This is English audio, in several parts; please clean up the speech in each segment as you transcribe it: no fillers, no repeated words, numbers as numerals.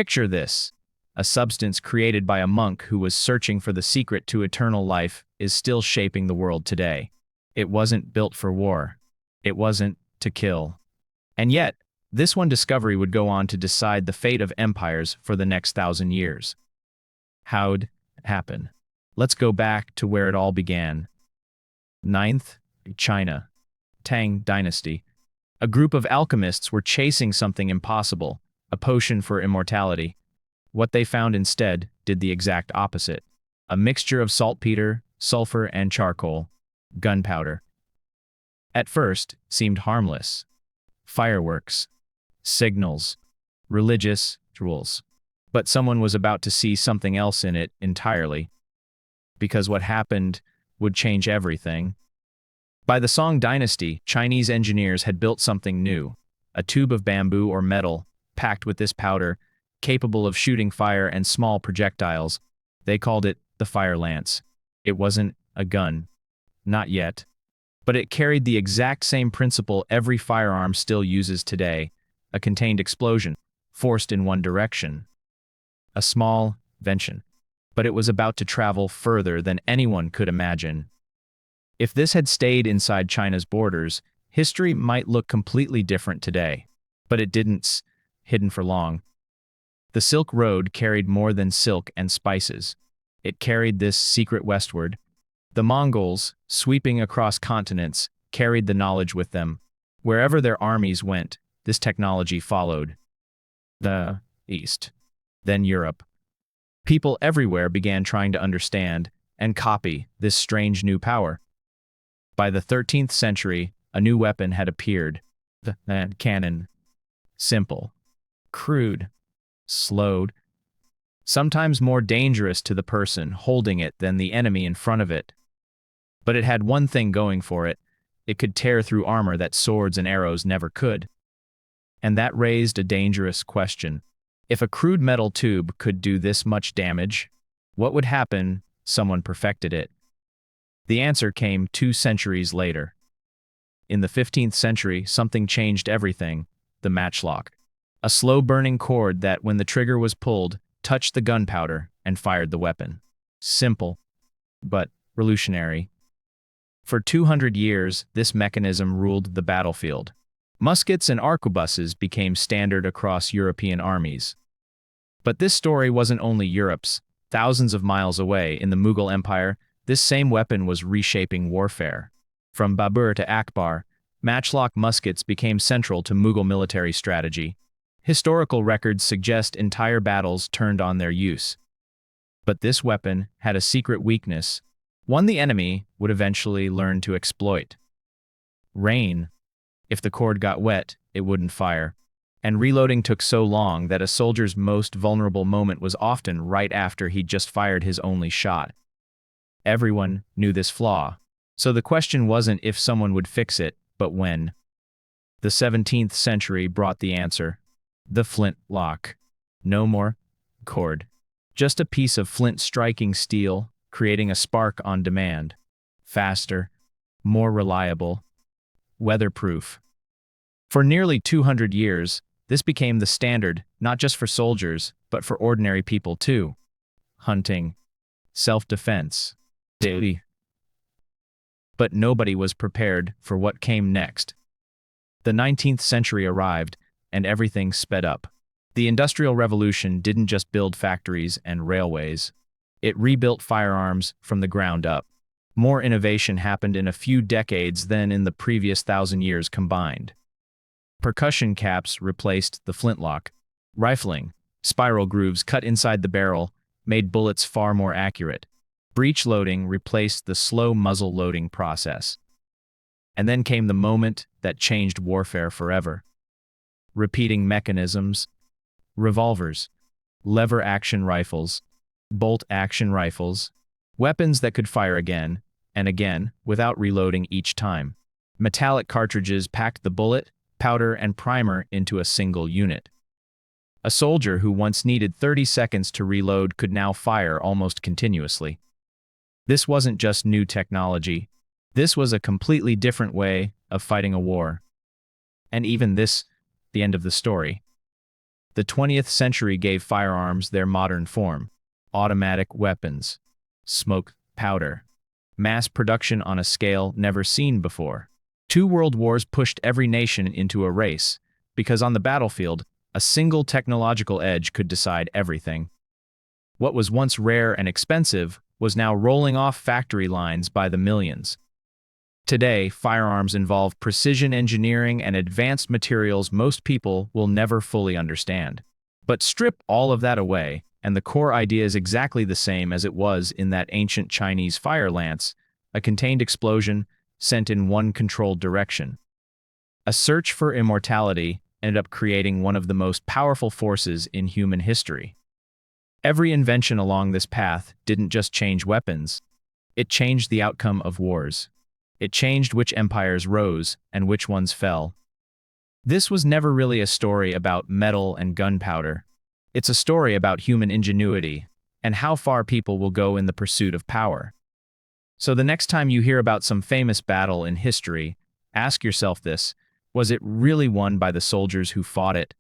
Picture this. A substance created by a monk who was searching for the secret to eternal life is still shaping the world today. It wasn't built for war. It wasn't to kill. And yet, this one discovery would go on to decide the fate of empires for the next 1,000 years. How'd it happen? Let's go back to where it all began. 9th, China. Tang dynasty. A group of alchemists were chasing something impossible, a potion for immortality. What they found instead did the exact opposite. A mixture of saltpeter, sulphur, and charcoal. Gunpowder. At first, seemed harmless. Fireworks. Signals. Religious rituals. But someone was about to see something else in it entirely. Because what happened would change everything. By the Song dynasty, Chinese engineers had built something new. A tube of bamboo or metal, packed with this powder, capable of shooting fire and small projectiles. They called it the fire lance. It wasn't a gun. Not yet. But it carried the exact same principle every firearm still uses today, a contained explosion, forced in one direction. A small invention. But it was about to travel further than anyone could imagine. If this had stayed inside China's borders, history might look completely different today. But it didn't, hidden for long. The Silk Road carried more than silk and spices. It carried this secret westward. The Mongols, sweeping across continents, carried the knowledge with them. Wherever their armies went, this technology followed. The East. Then Europe. People everywhere began trying to understand and copy this strange new power. By the 13th century, a new weapon had appeared. The cannon. Simple. Crude. Slowed. Sometimes more dangerous to the person holding it than the enemy in front of it. But it had one thing going for it. It could tear through armor that swords and arrows never could. And that raised a dangerous question. If a crude metal tube could do this much damage, what would happen if someone perfected it? The answer came 2 centuries later. In the 15th century, something changed everything: the matchlock. A slow-burning cord that, when the trigger was pulled, touched the gunpowder and fired the weapon. Simple, but revolutionary. For 200 years, this mechanism ruled the battlefield. Muskets and arquebuses became standard across European armies. But this story wasn't only Europe's. Thousands of miles away, in the Mughal Empire, this same weapon was reshaping warfare. From Babur to Akbar, matchlock muskets became central to Mughal military strategy. Historical records suggest entire battles turned on their use. But this weapon had a secret weakness, one the enemy would eventually learn to exploit. Rain. If the cord got wet, it wouldn't fire. And reloading took so long that a soldier's most vulnerable moment was often right after he'd just fired his only shot. Everyone knew this flaw. So the question wasn't if someone would fix it, but when. The 17th century brought the answer. The flintlock. No more cord. Just a piece of flint striking steel, creating a spark on demand. Faster, more reliable, weatherproof. For nearly 200 years, this became the standard, not just for soldiers, but for ordinary people too. Hunting. Self-defense. Daily. But nobody was prepared for what came next. The 19th century arrived, and everything sped up. The Industrial Revolution didn't just build factories and railways. It rebuilt firearms from the ground up. More innovation happened in a few decades than in the previous 1,000 years combined. Percussion caps replaced the flintlock. Rifling, spiral grooves cut inside the barrel, made bullets far more accurate. Breech loading replaced the slow muzzle loading process. And then came the moment that changed warfare forever. Repeating mechanisms, revolvers, lever-action rifles, bolt-action rifles, weapons that could fire again and again without reloading each time. Metallic cartridges packed the bullet, powder, and primer into a single unit. A soldier who once needed 30 seconds to reload could now fire almost continuously. This wasn't just new technology. This was a completely different way of fighting a war. And even this, the end of the story. The 20th century gave firearms their modern form: automatic weapons, smoke powder, mass production on a scale never seen before. Two world wars pushed every nation into a race, because on the battlefield, a single technological edge could decide everything. What was once rare and expensive was now rolling off factory lines by the millions. Today, firearms involve precision engineering and advanced materials most people will never fully understand. But strip all of that away, and the core idea is exactly the same as it was in that ancient Chinese fire lance, a contained explosion sent in one controlled direction. A search for immortality ended up creating one of the most powerful forces in human history. Every invention along this path didn't just change weapons, it changed the outcome of wars. It changed which empires rose and which ones fell. This was never really a story about metal and gunpowder. It's a story about human ingenuity and how far people will go in the pursuit of power. So the next time you hear about some famous battle in history, ask yourself this: was it really won by the soldiers who fought it,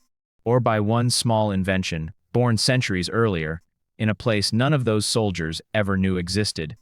or by one small invention, born centuries earlier, in a place none of those soldiers ever knew existed?